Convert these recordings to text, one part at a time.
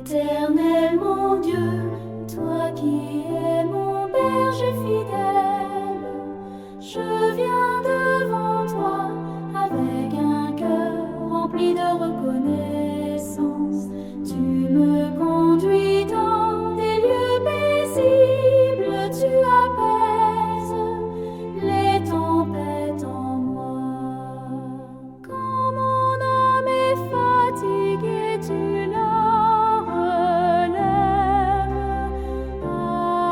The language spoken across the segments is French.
Éternel mon Dieu, toi qui es mon berger fidèle, je viens devant toi avec un cœur rempli de reconnaissance. Tu me conduis dans des lieux paisibles, tu apaises les tempêtes en moi. Quand mon âme est fatiguée, tu la relèves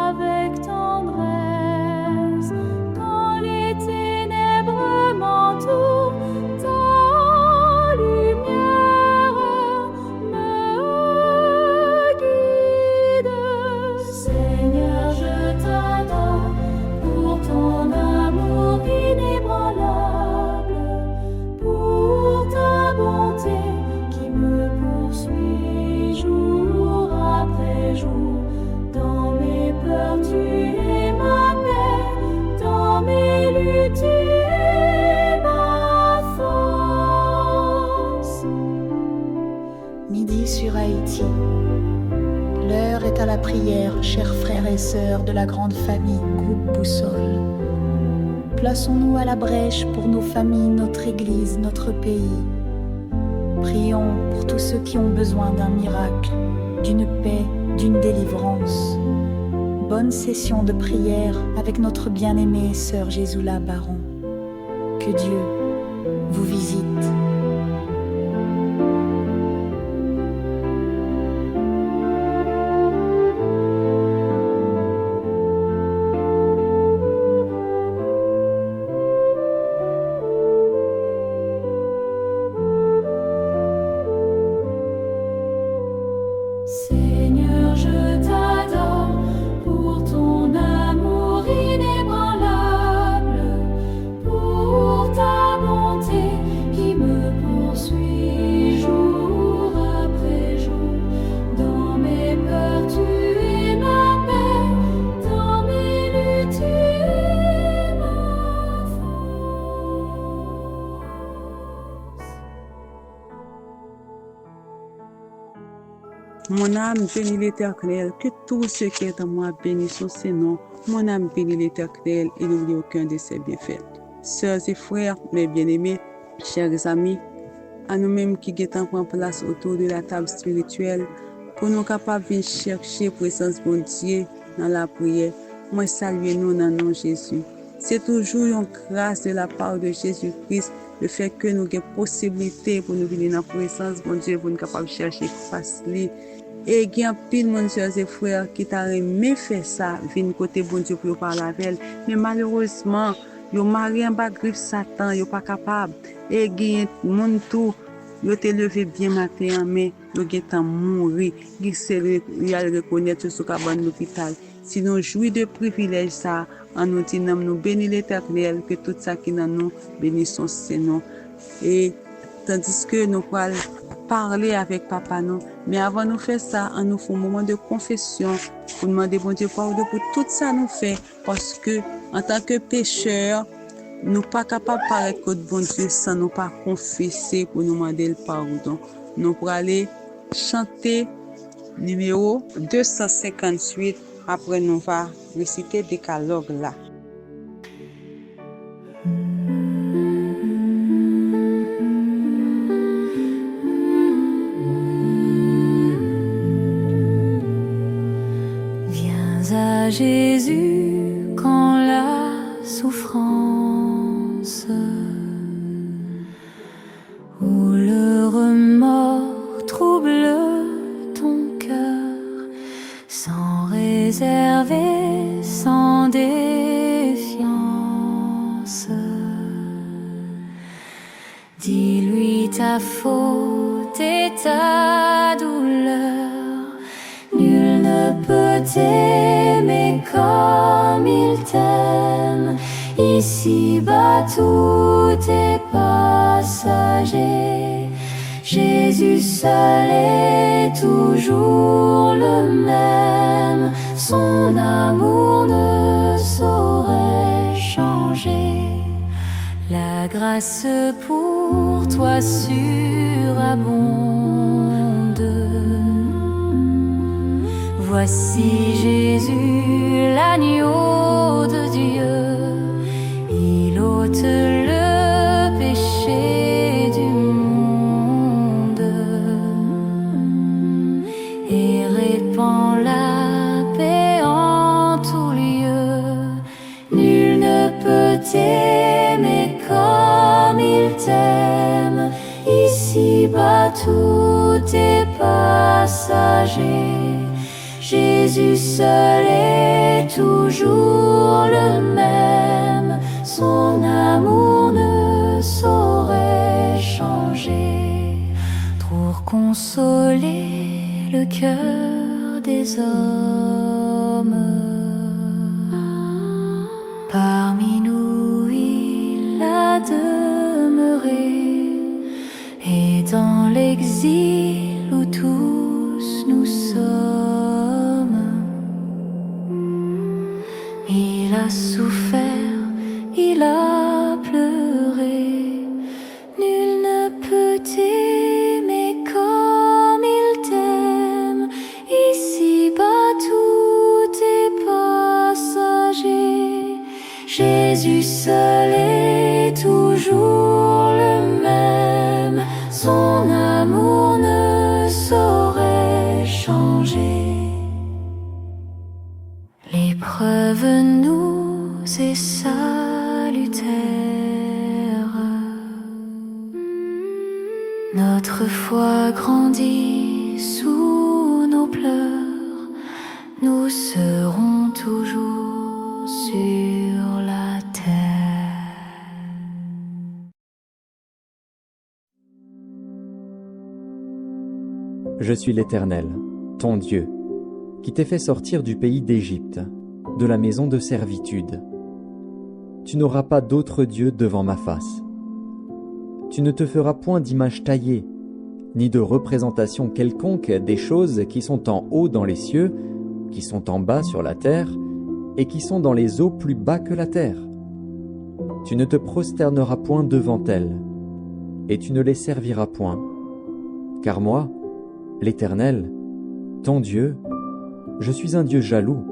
avec tendresse. Quand les ténèbres m'entourent, ta lumière me guide. Seigneur, je t'adore pour ton amour inébranlable, pour ta bonté qui me poursuit jour après jour. Dans mes peurs, tu es ma paix, dans mes luttes, tu es ma force. Midi sur Haïti. L'heure est à la prière, chers frères et sœurs de la grande famille Groupe Boussole. Plaçons-nous à la brèche pour nos familles, notre Église, notre pays. Prions pour tous ceux qui ont besoin d'un miracle, d'une paix, d'une délivrance. Bonne session de prière avec notre bien-aimée sœur Jésoula Baron. Que Dieu vous visite. Seigneur, je t'adore pour ton amour inébranlable, pour ta bonté qui me poursuit jour après jour. Dans mes peurs, tu es ma paix, dans mes luttes, tu es ma force. Mon âme bénit l'Éternel, que tout ce qui est en moi bénisse son Saint-Nom. Mon âme bénit l'Éternel et n'oublie aucun de ses bienfaits. Sœurs et frères, mes bien-aimés, chers amis, à nous-mêmes qui guettons prendre place autour de la table spirituelle, pour nous capables de chercher présence de Dieu dans la prière, moi saluer nous dans le nom de Jésus. C'est toujours une grâce de la part de Jésus-Christ, le fait que nous avons possibilité pour nous venir dans la présence de Dieu, pour nous capables de chercher face lui. Et il y a pile mon soeurs et frères qui t'a aimé faire ça, venir côté bon Dieu pour parler avec elle. Mais malheureusement, yo marié en bas griffe Satan, yo pas capable. Et il y a mon tout, yo te levé bien matin, mais yo getan mourir. Il y a reconnaître ce qu'a dans l'hôpital. Si nous jouissons de privilèges ça, en nous disant nous bénissons l'Éternel, que tout ça qui dans nous bénisse son Seigneur. Et tandis que nous allons parler avec papa nous, mais avant de faire ça, on nous fait un moment de confession pour demander bon Dieu pardon pour tout ça nous fait, parce que en tant que pécheurs, nous pas capables de paraître contre bon Dieu sans nous pas confesser pour nous demander le pardon. Nous pour aller chanter numéro 258. Après, nous va réciter des décalogue là. Viens à Jésus quand la souffrance ou le remords trouble ton cœur, sans réserver, sans défiance. Dis-lui ta faute et ta douleur. Nul ne peut t'aimer comme il t'aime. Ici-bas tout est passager. Jésus seul est toujours le même. Son amour ne saurait changer. La grâce pour toi surabonde. Voici Jésus, l'agneau de Dieu, il ôte le péché du monde et répand la paix en tout lieu. Nul ne peut t'aimer comme il t'aime, ici-bas tout est passager. Jésus seul est toujours le même, son amour ne saurait changer. Pour consoler le cœur des hommes, parmi nous il a demeuré, et dans l'exil où tous nous sommes, il a souffert, il a pleuré. Nul ne peut t'aimer comme il t'aime, ici-bas tout est passager. Jésus seul est toujours le même, son amour ne saurait changer. L'épreuve nous est salutaire, notre foi grandit sous nos pleurs, nous serons toujours sur la terre. Je suis l'Éternel, ton Dieu, qui t'ai fait sortir du pays d'Égypte, de la maison de servitude. Tu n'auras pas d'autre Dieu devant ma face. Tu ne te feras point d'image taillée, ni de représentation quelconque des choses qui sont en haut dans les cieux, qui sont en bas sur la terre, et qui sont dans les eaux plus bas que la terre. Tu ne te prosterneras point devant elles, et tu ne les serviras point. Car moi, l'Éternel, ton Dieu, je suis un Dieu jaloux,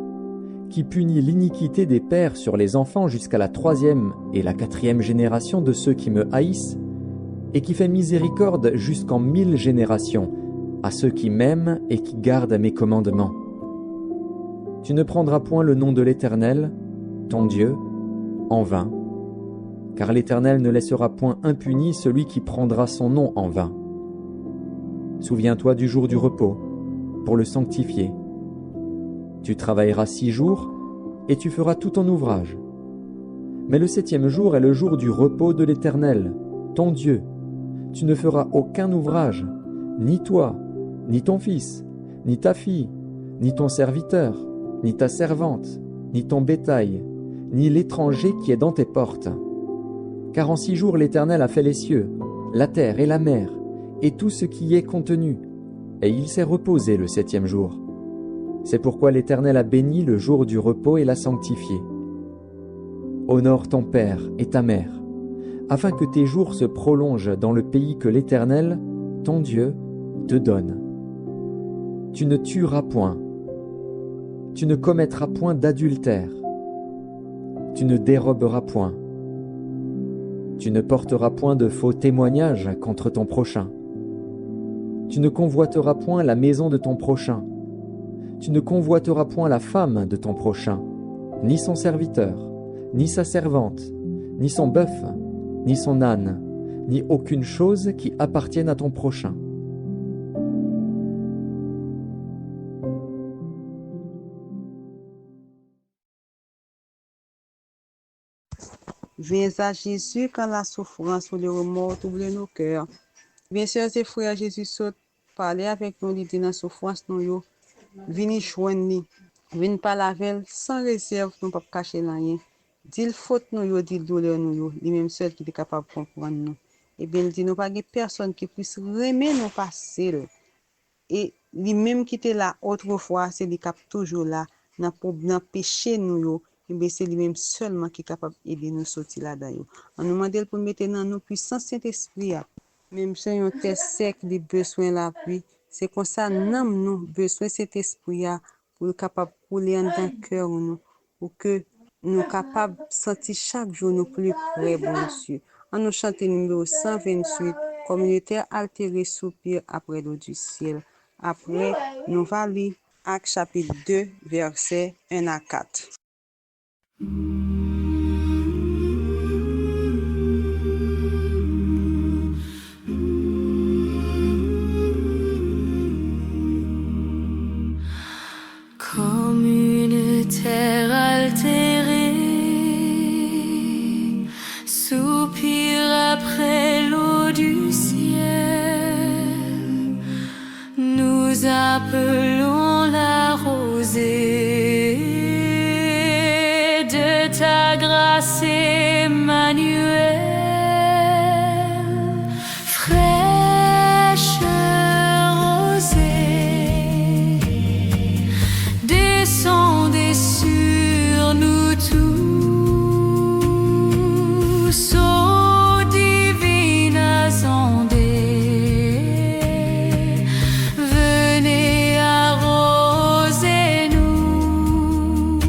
qui punit l'iniquité des pères sur les enfants jusqu'à la 3e et la 4e génération de ceux qui me haïssent, et qui fait miséricorde jusqu'en 1000 générations à ceux qui m'aiment et qui gardent mes commandements. Tu ne prendras point le nom de l'Éternel, ton Dieu, en vain, car l'Éternel ne laissera point impuni celui qui prendra son nom en vain. Souviens-toi du jour du repos, pour le sanctifier. Tu travailleras 6 jours, et tu feras tout ton ouvrage. Mais le 7e jour est le jour du repos de l'Éternel, ton Dieu. Tu ne feras aucun ouvrage, ni toi, ni ton fils, ni ta fille, ni ton serviteur, ni ta servante, ni ton bétail, ni l'étranger qui est dans tes portes. Car en 6 jours l'Éternel a fait les cieux, la terre et la mer, et tout ce qui y est contenu, et il s'est reposé le 7e jour. C'est pourquoi l'Éternel a béni le jour du repos et l'a sanctifié. Honore ton père et ta mère, afin que tes jours se prolongent dans le pays que l'Éternel, ton Dieu, te donne. Tu ne tueras point. Tu ne commettras point d'adultère. Tu ne déroberas point. Tu ne porteras point de faux témoignages contre ton prochain. Tu ne convoiteras point la maison de ton prochain. Tu ne convoiteras point la femme de ton prochain, ni son serviteur, ni sa servante, ni son bœuf, ni son âne, ni aucune chose qui appartienne à ton prochain. Viens à Jésus quand la souffrance ou le remords troublent nos cœurs. Bien sûr, et frères, Jésus saute parler avec nous, il dit dans la souffrance, nous yo. Vini joindre ni, vini parler avec sans réserve, nous pas cacher rien. Dit faute nous yo, dit douleur nous yo, lui même seul qui est capable de comprendre nous. Et bien il dit nous pas de personne qui puisse remettre nos passés. Et lui même qui était là autrefois, c'est lui qui est toujours là dans péché nous yo. Et bien c'est lui-même seulement qui est capable d'aider nous sortir là-dedans. On nous demande pour mettre dans nos puissants Saint-Esprit. Même si on est sec, des besoins la pluie, c'est comme ça, nous besoin cet esprit pour capable couler en dans cœur nous, pour que nous capables de sentir chaque jour nous plus près, bon Dieu. En nous chanter numéro 128, communautaire altéré soupir après l'eau du ciel. Après, nous va lire Actes chapitre 2, versets 1 à 4. Comme une terre altérée, soupir après l'eau du ciel, nous appelons la rosée de ta grâce, Emmanuel. Fraîche rosée, descendez sur nous tous, ô divines ondées, venez arroser nous,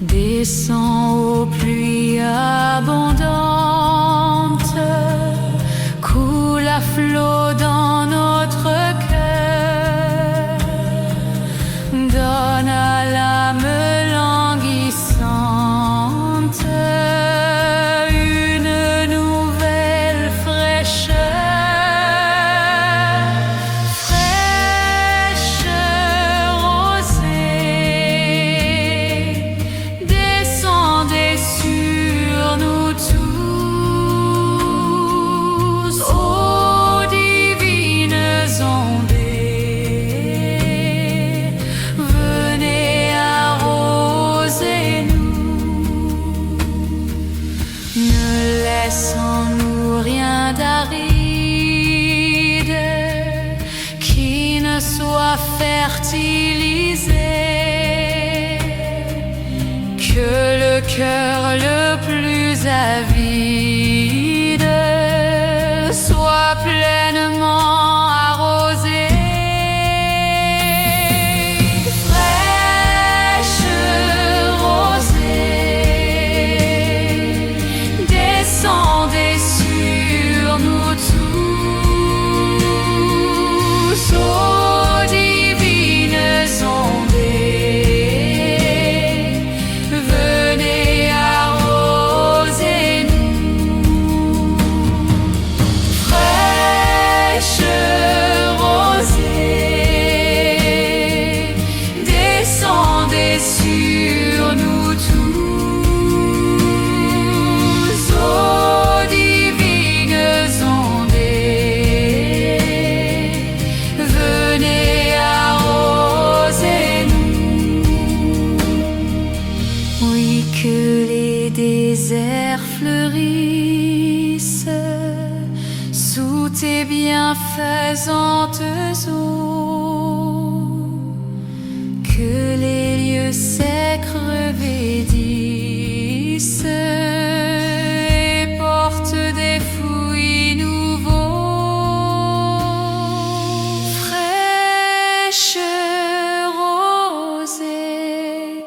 descends aux pluies abondantes, coule à flot dans notre cœur, donne à l'âme languissante une nouvelle fraîcheur. Fraîche rosée, descendez sur nous tous, ô divines ondées, venez arroser nous, ne laissons-nous rien d'aride qui ne soit fertilisé, que le cœur le plus avide soit pleinement arrosé. Fraîche rosée, descendez sur nous tous, ô divines ondées, venez arroser nous. Fraîche rosée, descendez sur nous tous, ô divines ondées, venez arroser nous. Oui, que les déserts fleurissent sous tes bienfaisantes eaux, que les lieux secs revêtissent et portent des fruits nouveaux. Fraîche rosée,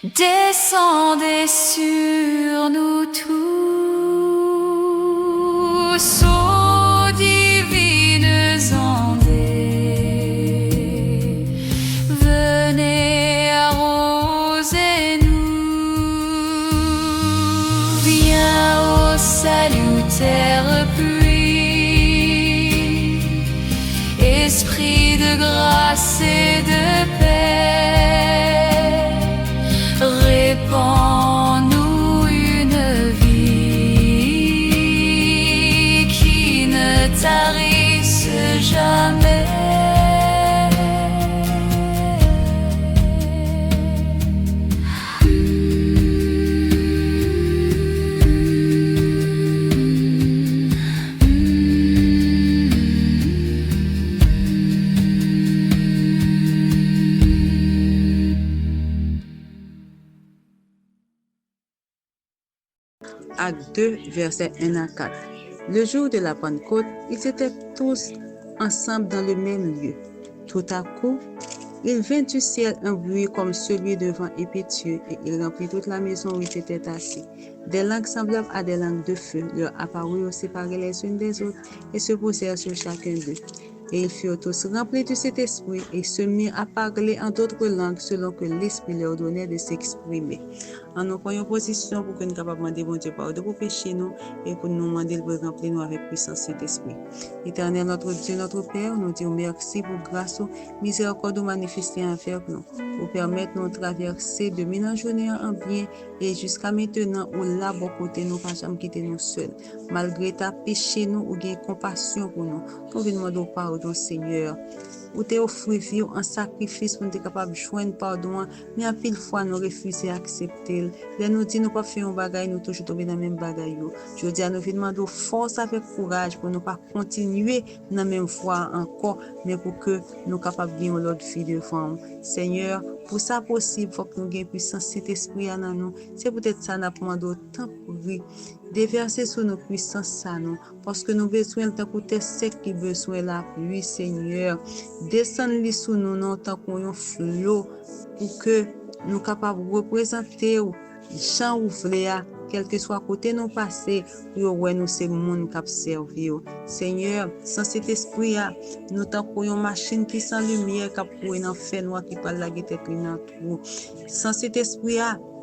descendez sur nous tous, ô divines ondées, venez arroser nous. Viens ô salutaire pluie, esprit de grâce et de paix, répands-nous une vie qui ne tarisse jamais. Acte 2, versets 1 à 4. Le jour de la Pentecôte, ils étaient tous ensemble dans le même lieu. Tout à coup, Il vint du ciel un bruit comme celui d'un vent impétueux, et il remplit toute la maison où ils étaient assis. Des langues semblables à des langues de feu leur apparurent séparées les unes des autres, et se posèrent sur chacun d'eux. Et ils furent tous remplis de cet esprit, et se mirent à parler en d'autres langues selon que l'esprit leur donnait de s'exprimer. En nous prenons position pour que nous soyons capables de demander bon Dieu pardon pour pécher nous et pour nous demander de remplir nous avec puissance cet esprit. Éternel notre Dieu, notre Père, nous disons merci pour grâce, miséricorde manifestée envers nous, pour permettre nous de traverser de ménage en bien et jusqu'à maintenant où là, bon côté, nous pas jamais quitter nous seuls. Malgré ta péché, nous, ou gain compassion pour nous. Nous demandons pardon, Seigneur. Ou te offrir vie en sacrifice pour nous être capable de joindre pardon, mais en pile fois nous refuser d'accepter. Là nous dit nous pas faire un bagage, nous toujours tomber dans le même bagage. Je dis à nous demander force avec courage pour ne pas continuer dans la même voie encore, mais pour que nous capables de gagner l'autre vie de femme. Seigneur, pour ça possible, il faut que nous ayons puissance cet esprit en nous. C'est peut-être ça nous demande autant pour déverser sur nos puissances ça nous, parce que nous besoin de côté sec qui besoin la pluie, Seigneur. Descendre sous nous dans tant qu'on flot pour que nous capables de représenter champ ouvert quel que soit côté nous passer pour ouais nous c'est monde qui servir. Seigneur, sans cet esprit nous tant qu'on machine qui sans lumière qui pour dans fait noir qui parle la guette dans trou. Sans cet esprit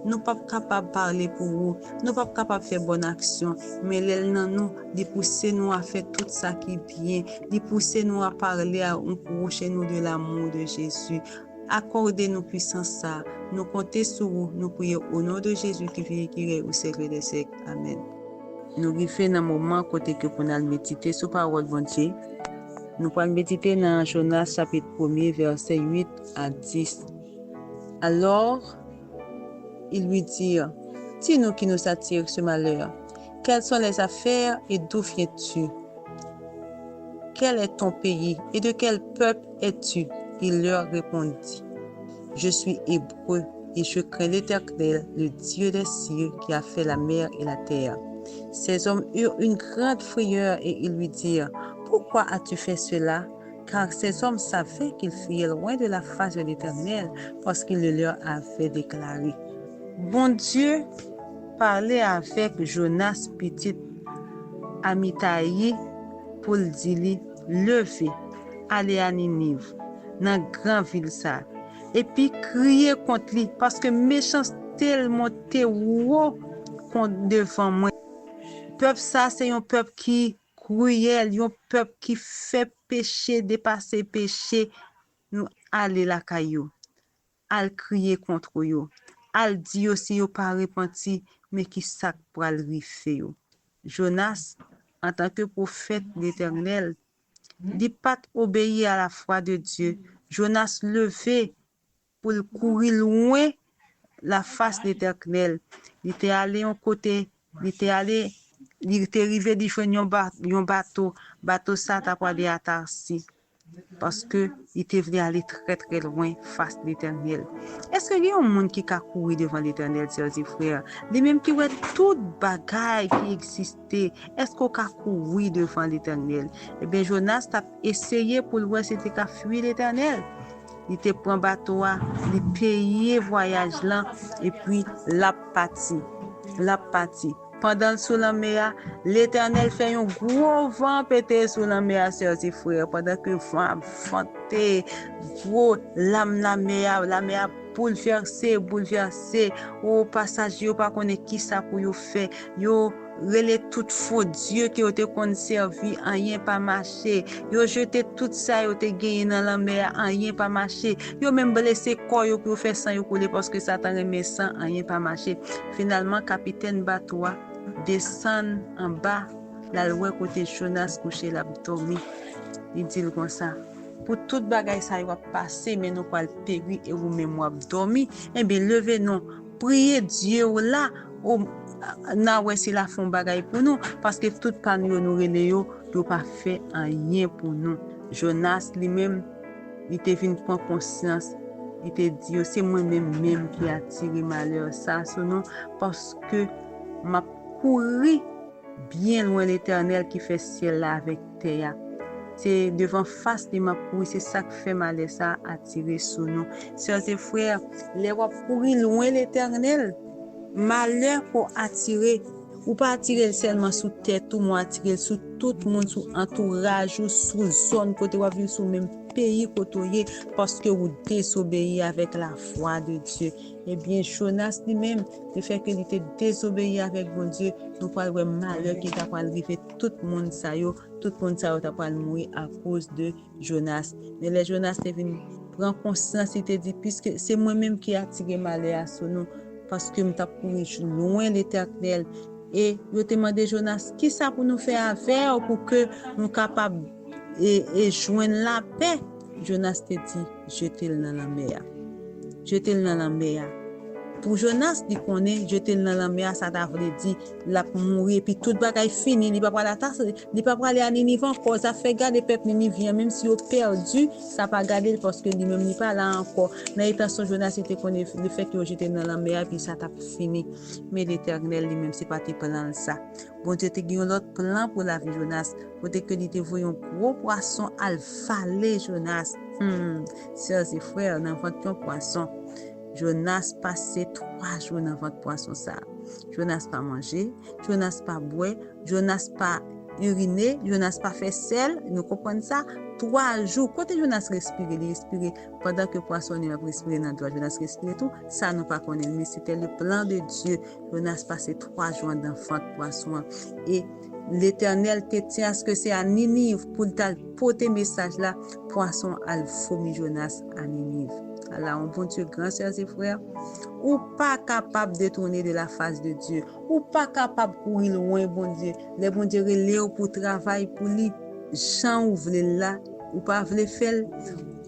nous pas capable parler pour vous, nous pas capable faire bonne action, mais l'aile dans nous, de pousser nous à faire tout ça qui est bien, de pousser nous à parler à un proche nous de l'amour de Jésus. Accordez-nous puissance ça, nous comptons sur vous, nous prions au nom de Jésus qui vit et qui est au siècle des siècles. Amen. Nous arrivons dans un moment côté que pour nous méditer sur la parole de Dieu. Nous allons méditer dans Jonas chapitre 1er verset 8 à 10. Alors, ils lui dirent, dis-nous qui nous attire ce malheur. Quelles sont les affaires et d'où viens-tu? Quel est ton pays et de quel peuple es-tu? Il leur répondit, je suis hébreu et je crains l'Éternel, le Dieu des cieux qui a fait la mer et la terre. Ces hommes eurent une grande frayeur et ils lui dirent, pourquoi as-tu fait cela? Car ces hommes savaient qu'ils fuyaient loin de la face de l'Éternel parce qu'il le leur avait déclaré. Bon Dieu parlait avec Jonas petit Amitai pour le dire, levez, allez à Ninive, dans la grande ville ça, et puis crier contre lui parce que méchanceté montait haut contre devant moi. Peuple ça c'est un peuple qui cruel, un peuple qui fait péché, dépasser péché, nous aller la caillou, al crier contre eux. Al dit aussi yo pas repenti mais qui ça pour al rifer yo. Jonas en tant que prophète de l'Éternel dit pas obéir à la foi de Dieu. Jonas levé pour courir loin la face de l'Éternel. Il était allé en côté, il était arrivé de joindre un bateau ça t'a pas de Tarsis. Parce que il était venu aller très très loin face à l'Éternel. Est-ce qu'il y a un monde qui a couru devant l'Éternel, sœurs et frères? Les mêmes qui voient toute bagaille qui existait, est-ce qu'on a couru devant l'Éternel? Eh bien, Jonas a essayé pour le voir c'était qu'à fuir l'Éternel. Il était pris un bateau, il payait voyage là et puis la partie. Pendant sous la mer, l'Éternel fait un gros vent péter sous la mer, sœurs et frères. Pendant que le vent fantait, gros la mer bouleversée. Aux passagers, pas connaître qui ça pour yo faire. Yo relé tout faux Dieu qui ont été conservé, rien pas marché. Yo jeté tout ça, yo te gagné dans la mer, rien pas marché. Yo même blessé corps yo pour faire sang yo couler parce que Satan aimait sang, rien pas marché. Finalement, capitaine bateau descend en bas, la loi côté Jonas couché la dormi. Il dit comme ça. Pour toute bagaille ça va passer mais nous pas le périr et vous même moi dormi. Eh bien levez nous, priez Dieu là na ouais si la font bagaille pour nous parce que tout pan nous relé yo pas fait rien pour nous. Jonas lui-même il était venu prendre conscience. Il te dit c'est moi-même qui a tiré malheur ça sur nous parce que m'a couru bien loin l'Éternel qui fait ciel là avec terre. c'est devant face de ma pourri, c'est ça qui fait mal ça attirer sur nous. Sœurs et frères, les wap pourri loin l'Éternel, malheur pour attirer ou pas attirer seulement sous tête ou moi attirer sous tout le monde, sous entourage ou sous zone côté ou vivre sous même pays côté parce que vous désobéissez avec la foi de Dieu. Eh bien Jonas lui-même le fait qu'il était désobéi avec bon Dieu, nous pas le malheur qui t'a pas arrivé tout le monde ça yo, tout le monde ça t'a pas mourir à cause de Jonas. Mais les Jonas est venu prendre conscience, il te dit puisque c'est moi-même qui a tiré malheur sur nous parce que m't'a couru loin l'Éternel. Et je te demandé Jonas, qui ça pour nous faire affaire pour que nous capables et joindre la paix? Jonas te dit, jetez-le dans la mer. Jetez-le dans la mer. Pour Jonas, dit qu'on est jeté dans la mer, ça t'a voulu dire, la mourir, puis toute bagaille fini, il pas pour la tasse, il pas pour aller à Ninive encore, ça fait garder peuple Ninivien, même si au perdu, ça pas garder parce que lui-même n'est pas là encore. Dans l'intention Jonas, c'était qu'on est le fait que jeté dans la mer, puis ça t'a fini. Mais l'Éternel lui-même, c'est pas tes plans ça. Bon Dieu, te guide l'autre plan pour la vie Jonas. Côté que il te voyait un gros poisson à valer Jonas. Sœurs et frères, dans votre poisson. Jonas passait 3 jours dans votre poisson ça. Jonas pas manger, Jonas pas boire, Jonas pas uriner, Jonas pas fait sel. Nous comprenons ça. 3 jours. Côté Jonas respirer pendant que poisson il a respiré dans toi. Jonas respirer tout. Ça nous pas connaît, mais c'était le plan de Dieu. Jonas passait 3 jours dans votre poisson et l'Éternel te tient à ce que c'est à Ninive pour porter message là. Poisson a vomi Jonas à Ninive. Alors, un bon Dieu, grand sœurs et frères, ou pas capable de tourner de la face de Dieu, ou pas capable de courir loin, bon Dieu. Les bon Dieu relèvent pour travail, pour lui, Jean ou voulez là, ou pas voulez faire,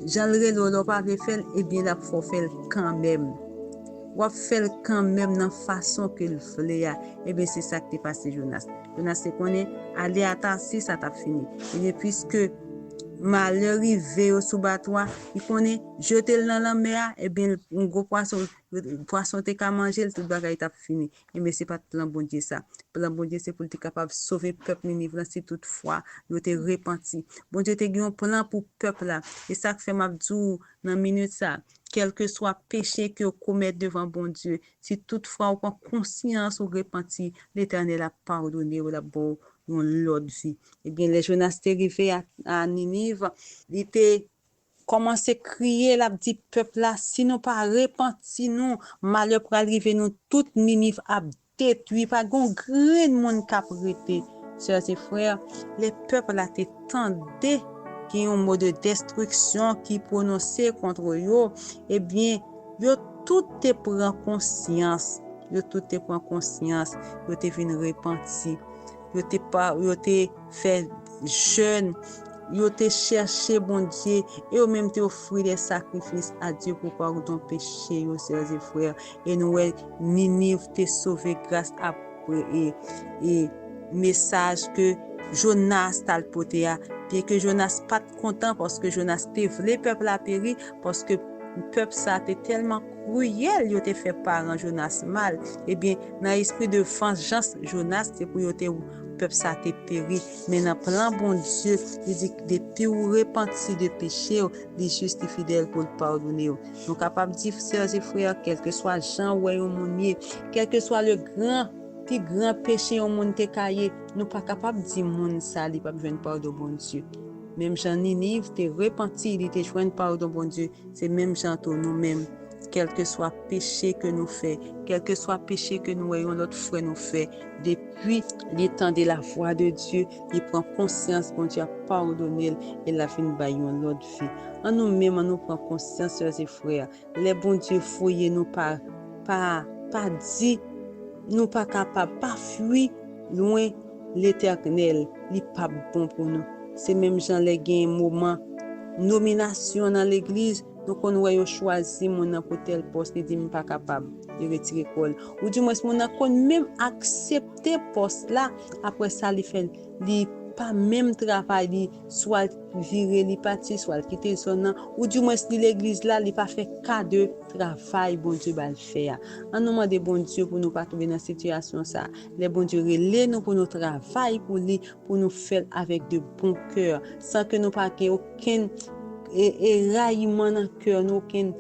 Jean le relève, ou pas voulez faire, eh bien, là, faut faire quand même. Ou faire quand même dans façon que le voulait, eh bien, c'est ça qui t'est passé, Jonas. Jonas, c'est qu'on est allé à Tarsis, ça t'a fini. Et bien, puisque malheur arrivé sous bateau, il connaît jeter dans la mer, et bien un gros poisson t'es qu'à manger, tout bagaille t'a fini. Et mais c'est pas plan bon Dieu ça. Plan bon Dieu c'est pour être capable de sauver peuple Ninive si toutefois il te repenti. Bon Dieu te un plan pour peuple là. Et ça que fait m'a dit dans minute ça. Quel que soit péché que vous commettez devant bon Dieu, si toutefois vous prend conscience ou repenti, l'Éternel a pardonné ou la bon l'autre vie. Eh bien, les Jonas étaient arrivés à Ninive, ils étaient commencé à crier, la dit peuple là, si nous pas repenti, nous, malheur pour arriver, nous, toute Ninive a détruit, pas grand monde qui a prêté. Sœurs et frères, les peuples là t'étendaient qui ont un mot de destruction qui prononcé contre eux, eh bien, yo tout te prend conscience, yo tout te prend conscience, yo te venu repentir. Yo te fait jeune, yo te cherché bon Dieu et au même te offrir des sacrifices à Dieu pour pardon péché yo sœurs et frères et nous Ninive te sauvé grâce à et message que Jonas t'a porté à bien que Jonas pas content parce que Jonas te voulait peuple a péri parce que le peuple ça était tellement cruel, il te fait parent Jonas mal. Eh bien, dans l'esprit de vengeance, Jonas, c'est pour te peuple ça te péri. Mais dans plan bon Dieu, il dit depuis ou repenti de péché, il juste fidèle pour le pardonner. Nous capables de dire, sœurs et frères, quel que soit Jean ou Monnier, quel que soit le plus grand péché au monde te caillé, nous pas capables de dire monde ça, il pas besoin de pardon bon Dieu. Même Jean Ninive te repenti, il te joint pardon bon Dieu. C'est même Jean pour nous-mêmes. Quel que soit péché que nous fait, quel que soit péché que nous voyons notre frère nous fait, depuis les temps de la foi de Dieu, il prend conscience bon Dieu a pardonné et la fin baillon l'autre vie. En nous-mêmes, nous prend conscience, sœurs et frères, les bons Dieu fouillés nous pas dit, nous pas capable, pas fuir loin l'Éternel, il pas bon pour nous. C'est même Jean les gain moment nomination dans l'église donc on va choisir mon pour tel poste il dit pas capable de retirer col ou du moins mon a même accepter poste là après ça il fait il pas même travail li, soit virer li parti, soit quitter son nan, ou du moins si l'église là, li pas fait cas de travail bon Dieu va le faire. En nous demande bon Dieu pour nous pas tomber dans situation ça. Les bon Dieu relais nous pour nous travail pour lui, pour nous faire avec de bon cœur, sans que nous pas aucun raillement dans cœur, aucun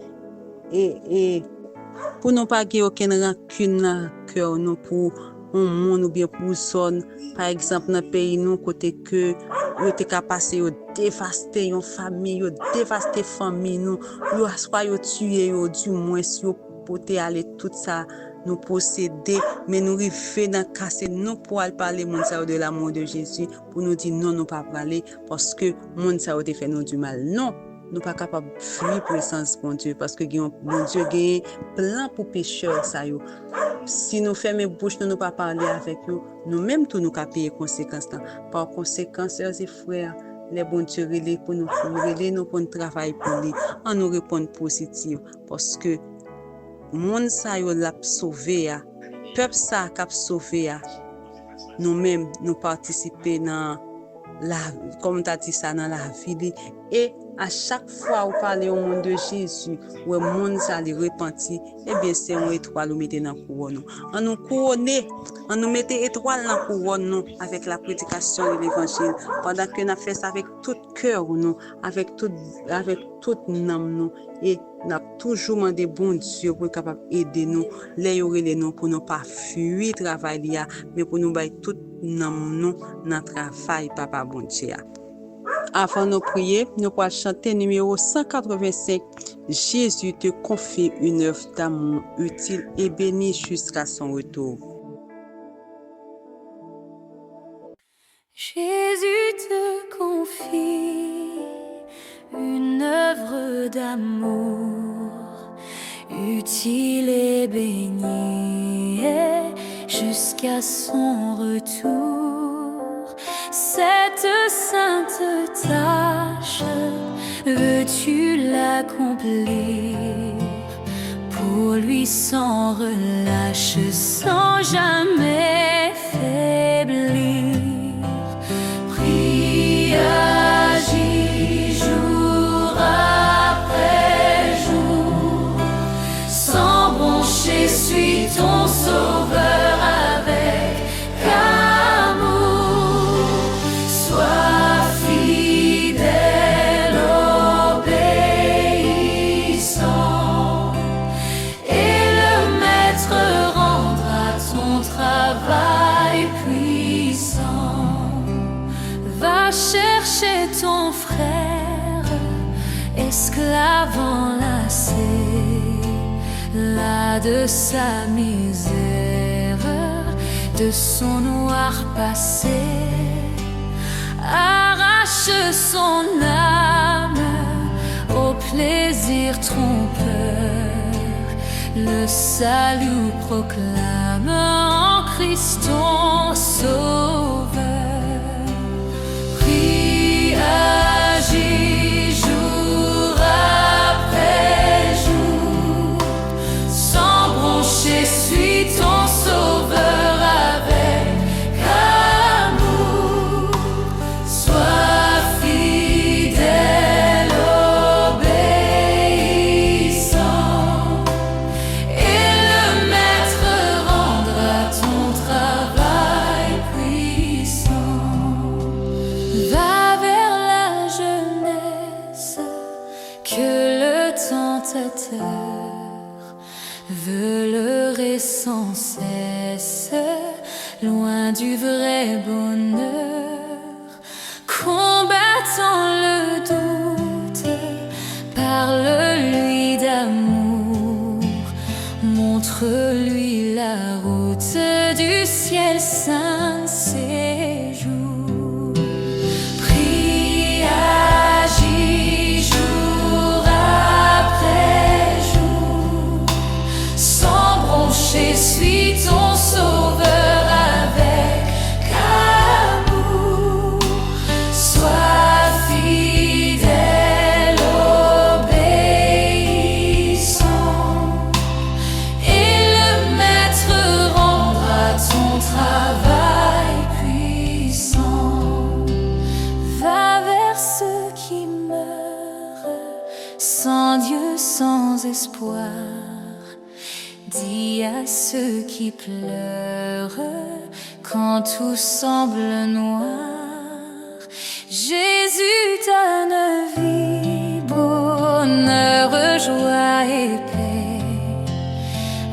pour nous pas aucune rancune dans cœur nous pour un monde ou bien pour son par exemple dans pays nous côté que yo te ka passer yo dévaster une famille yo dévaster famille nous yo soit yo tuer yo du moins yo pote aller tout ça nous posséder mais nous river dans casser nous pour aller parler monde ça de l'amour de Jésus pour nous dire non nous pas parler parce que monde ça te fait nous du mal non nous pas capable fuir présence bon Dieu parce que bon Dieu gagne plan pour pécheurs ça yo si nous fermons bouche nous pas parler avec eux nous même tout nous ca payer conséquences par conséquent sœurs et frères les bons Dieu relais pour nous pour nous travail pour lui en nous répondre positif parce que monde ça yo l'a sauvé peuple ça cap sauvé nous même nous participer dans la comme tu as dit ça dans la vie et à chaque fois où parler au monde de Jésus où le monde ça les repentir et bien c'est une étoile nous mettre dans couronne on nous couronner on nous mettre étoile dans couronne nous avec la prédication de l'évangile pendant que nous fait ça avec tout cœur nous avec toute âme nous et n'a toujours demandé bon Dieu pour capable aider nous les nous pour nous pas fuir travail là mais pour nous bailler tout nous dans travail papa bon Dieu. Avant de prier, nous allons chanter numéro 185. Jésus te confie une œuvre d'amour utile et bénie jusqu'à son retour. Jésus te confie une œuvre d'amour utile et bénie jusqu'à son retour. Cette sainte tâche, veux-tu l'accomplir pour lui sans relâche, sans jamais faiblir? Prie, agis jour après jour, sans broncher, suis ton sauveur avec amour. Sois fidèle, obéissant, et le maître rendra ton travail puissant. Va chercher ton frère, esclave enlacé, là de sa misère, de son noir passé. Arrache son âme au plaisir trompeur, le salut proclame en Christ ton sauveur. Prie, agis jour après jour, sans broncher, suis ton sauveur avec amour. Sois fidèle, obéissant, et le maître rendra ton travail puissant. Va vers la jeunesse que le tentateur veut leurrer sans cesse, loin du vrai bonheur, combattant le doute, parle-lui d'amour, montre-lui la route du ciel saint séjour. Prie, agis jour après jour, sans broncher, suis ton sauveur avec amour. Sois fidèle, obéissant, et le maître rendra ton travail puissant. espoir. Dis à ceux qui pleurent quand tout semble noir, Jésus donne vie, bonheur, joie et paix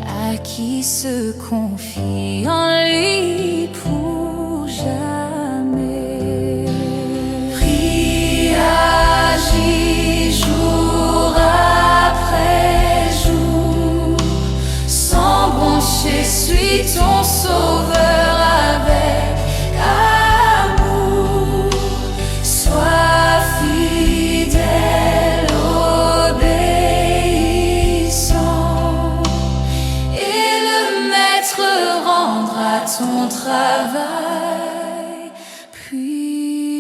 à qui se confie en lui pour jamais. Prie, agis jour après jour, sans broncher, suis ton sauveur avec amour. Sois fidèle, obéissant, et le maître rendra ton travail puissant.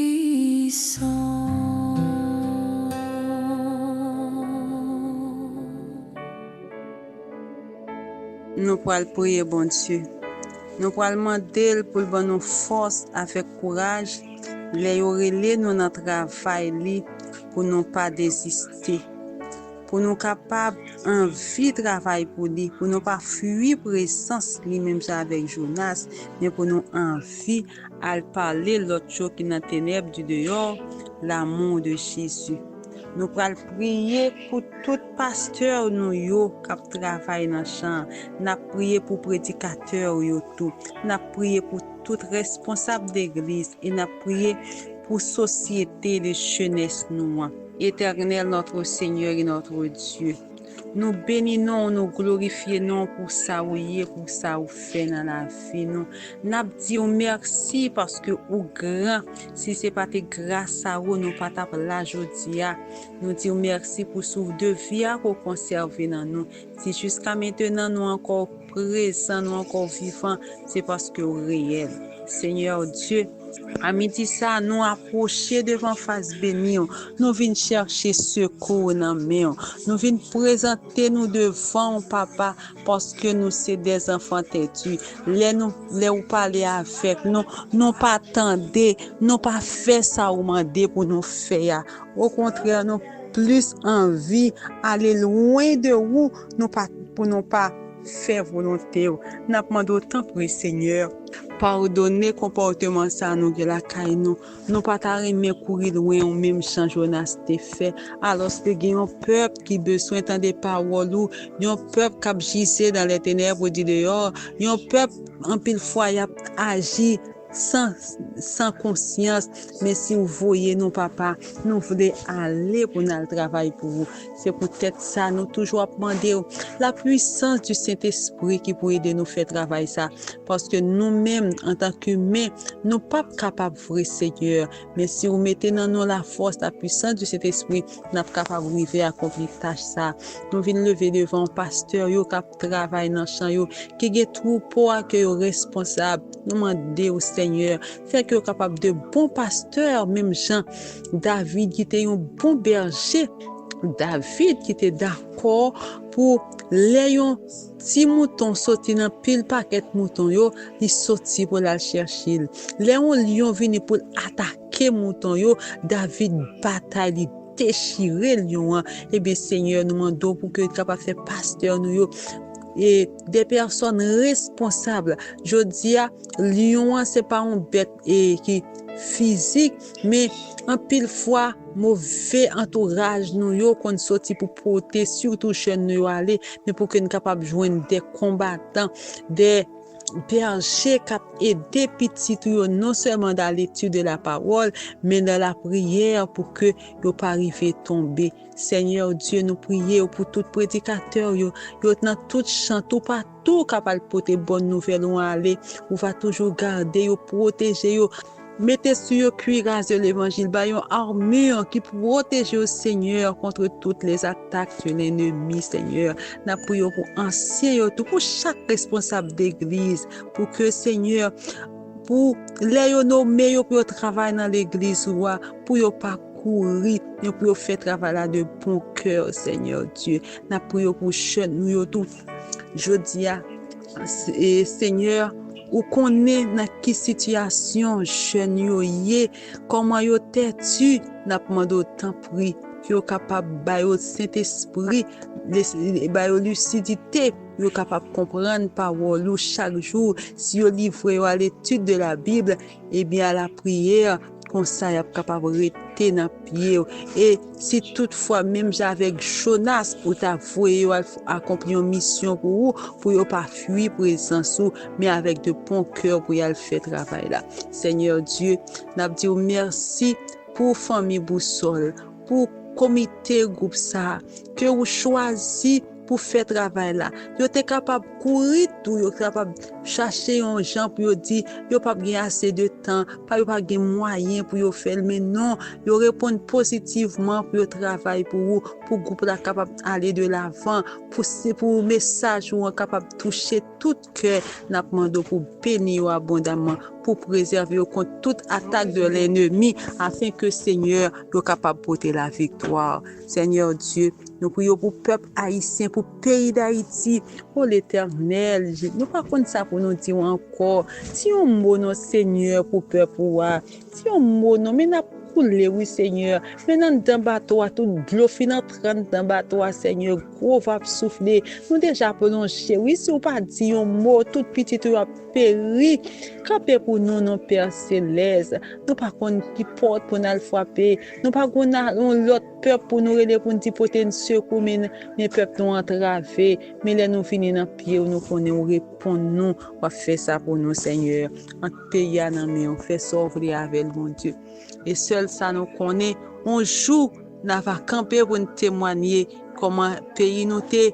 Nous pourrons prier, bon Dieu. Nous pourrons demander pour bon nous force avec courage, les relais nous dans travail pour nous pas désister. Pour nous capables envie travail pour lui, pour nous pas fuir présence lui même ça avec Jonas, mais pour nous envie à parler l'autre chose qui dans ténèbres du dehors, l'amour de Jésus. Nous allons prier pour tout pasteur nous yo qui travaille dans le champ. Nous prier pour prédicateurs yo tout. Nous prier pour tout responsable d'église et nous prier pour société de jeunesse nous. Éternel notre Seigneur et notre Dieu. Nous bénissons, nous glorifions pour ça ou pour ça ou fait dans la vie. Nous disons merci parce que ou grand, si c'est pas tes grâce à vous, nous pas tape la jodia. Nous disons merci pour souffle de vie qu'on conserve dans nous. Si jusqu'à maintenant nous encore présents, nous encore vivants, c'est parce que réel. Seigneur Dieu, à midi ça, nous approcher devant face bénie, nous venons chercher secours dans main, nous venons présenter nous devant papa parce que nous c'est des enfants têtus. Les ou parler avec nous, non pas attendre, non pas faire ça ou demander pour nous faire. Au contraire, nous plus envie aller loin de vous, nous pas pour nous pas faire volonté. Nous demandons autant pour Seigneur. Pardonner comportement ça nous de la caille nous pas t'arrimer courir loin au même champ Jonas te fait alors que il y a un peuple qui besoin d'entendre des paroles ou un peuple qui gissé dans les ténèbres du dehors, un peuple en pile fois y a agi sans conscience, mais si vous voyez nous papa, nous voulons aller pour notre travail pour vous. C'est peut-être ça, nous toujours demander la puissance du Saint-Esprit qui peut aider nous faire travail ça. Parce que nous-mêmes, en tant qu'humains, nous pas capables de vrai Seigneur. Mais si vous mettez dans nous la force, la puissance du Saint-Esprit, nous sommes capables d'arriver à accomplir tâche ça. Nous venons lever devant pasteur, qui travaille dans le champ, qui est troupeau, qui est responsable. Nous demandons au Seigneur, fait que capable de bons pasteurs, même Jean, David qui était un bon berger, David qui était d'accord pour les si mouton sorti dans pile paquet mouton yo, il sorti pour la chercher. Les lion vini pour attaquer mouton yo, David bataille déchirer lion. Eh bien Seigneur, nous demandons pour que capable faire pasteur nous yo et des personnes responsables. Je dis à lion c'est pas un bête et qui physique mais en pile fois mauvais entourage nous yo qu'on sorti pour porter surtout chez nous aller mais pour que nous capable joindre des combattants des berger cap aider petit non seulement dans l'étude de la parole mais dans la prière pour que yo pas arriver tomber. Seigneur Dieu, nous prions pour tout prédicateur yo dans tout champ tout partout capable porter bonne nouvelle ou aller ou va toujours garder yo protéger yo. Mettez sur le cuirasse de l'évangile, une armure qui protège au Seigneur contre toutes les attaques de l'ennemi, Seigneur. Nous prions pour anciens, pour chaque responsable d'église, pour que Seigneur, pour les nommer pour travailler dans l'église, pour ne pas courir, pour faire travail de bon cœur, Seigneur Dieu. Nous prions pour nous tous. Je dis à Seigneur, ou connaît dans quelle situation jeune yo yé comment yo têtu n'a demandé autant prix yo capable bayo Saint-Esprit, bayo lucidité, yo capable comprendre parole ou chaque jour. Si yo livré à l'étude de la Bible, et bien à la prière, comme ça y a capable rester dans pied. Et si toutefois même avec Jonas pour t'avouer accomplir une mission pour yo pas fuir présence mais avec de bon cœur pour y aller faire travail là. Seigneur Dieu, n'a dit merci pour famille Boussole, pour comité groupe ça que vous choisi pour faire travail là. Yo t'es capable courir tout, yo capable chercher un gens pour yo dire yo pas gagner assez de temps, pas yo pas gagner moyen pour yo faire, mais non, yo répondre positivement pour yo travail pour vous, pour groupe là capable aller de l'avant, pour message ou capable toucher tout cœur, n'a demandé pour bénir abondamment, pour préserver contre toute attaque de l'ennemi afin que Seigneur yo capable porter la victoire. Seigneur Dieu, nous prions pour peuple haïtien, pour pays d'Haïti. Oh l'Éternel, nous pas comme ça pour nous dire encore. Si on mot non Seigneur pour peuple si on mot non mais n'a coulé oui Seigneur. Maintenant dans bateau tout de l'eau fin entrant dans bateau Seigneur, gros va souffler. Nous déjà prolongé. Oui, si on pas dire un mot tout petit tout a péri. Campé pour nous non Père céleste. Nous pas qu'on qui porte pour nous frapper. Nous pas qu'on a l'autre peuple pour nous aider pour nous porter un secours mais peuple nous entravé. Mais là nous finir dans pied nous connaît répondre nous va faire ça pour nous Seigneur. En pays à mais on fait sauver avec mon Dieu. Et seul ça nous connaît, on joue, n'a va camper pour nous témoigner comment pays nous t'es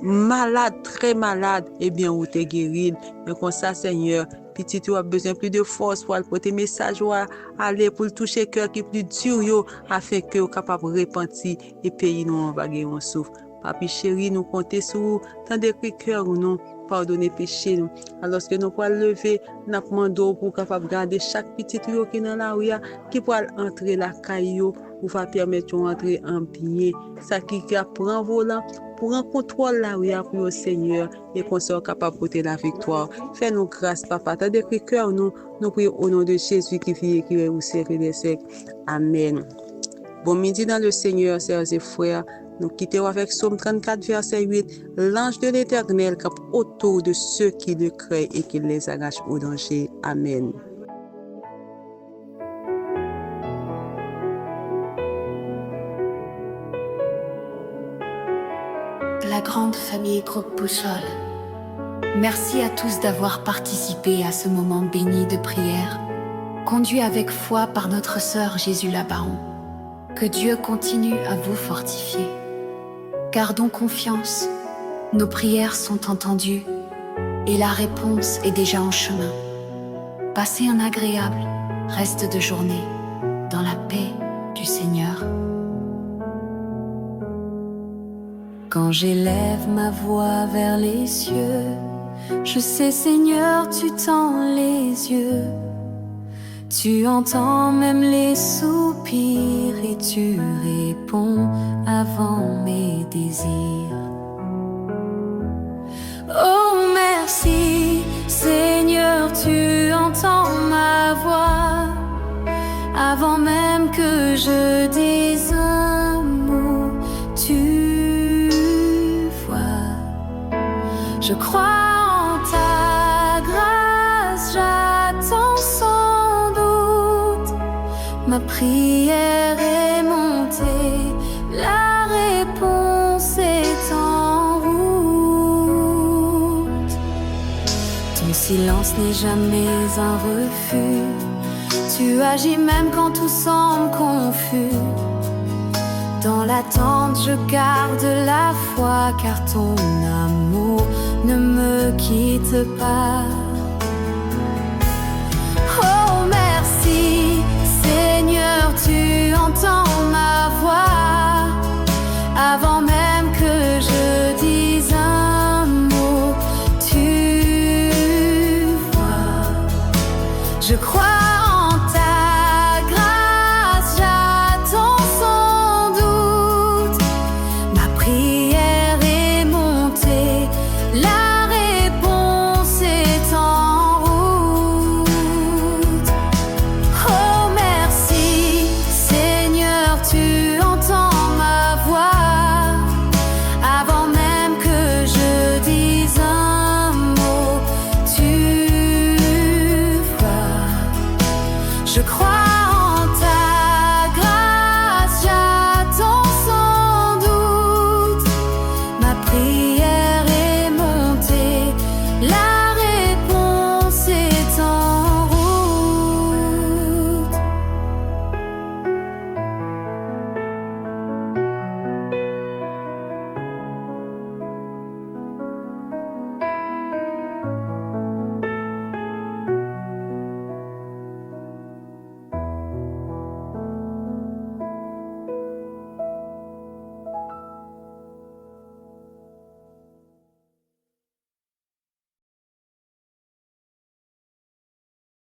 malade, très malade, et bien où t'es guéri. Mais comme ça, Seigneur, petit tu as besoin plus de force pour porter message ou aller pour toucher cœur qui est plus dur yo, afin que vous capable de repentir et pays nous en va gagner on souffre. Papi chéri, nous compter sur vous, tant de cœur ou non. Pardonner péché nous. Alors que nous pouvons lever, nous demandons pour capable garder chaque petit tuyau qui est dans la rue, qui peut entrer la caillou, ou va permettre d'entrer en bien. Ça qui prend volant, pour un contrôle la rue pour le Seigneur, et qu'on soit capable de porter la victoire. Fais-nous grâce, Papa. T'as des cœurs, nous prions au nom de Jésus qui vit et qui est au siècle des siècles. Amen. Bon midi dans le Seigneur, sœurs et frères. Nous quittons avec Psaume 34, verset 8. L'ange de l'Éternel campe autour de ceux qui le craignent et qui les arrache au danger. Amen. La grande famille Groupe Boussole. Merci à tous d'avoir participé à ce moment béni de prière, conduit avec foi par notre sœur Jésus Labaon. Que Dieu continue à vous fortifier. Gardons confiance, nos prières sont entendues et la réponse est déjà en chemin. Passez un agréable reste de journée dans la paix du Seigneur. Quand j'élève ma voix vers les cieux, je sais Seigneur, tu tends les yeux. Tu entends même les soupirs et tu réponds avant mes désirs. Oh merci Seigneur, tu entends ma voix avant même que je dise un mot. Tu vois, je crois en ta grâce, j'attends sans doute. Ma prière est montée, la réponse est en route. Ton silence n'est jamais un refus. Tu agis même quand tout semble confus. Dans l'attente, je garde la foi, car ton amour ne me quitte pas. Oh merci, Seigneur, tu entends ma voix avant même que je dise un mot. Tu vois, je crois.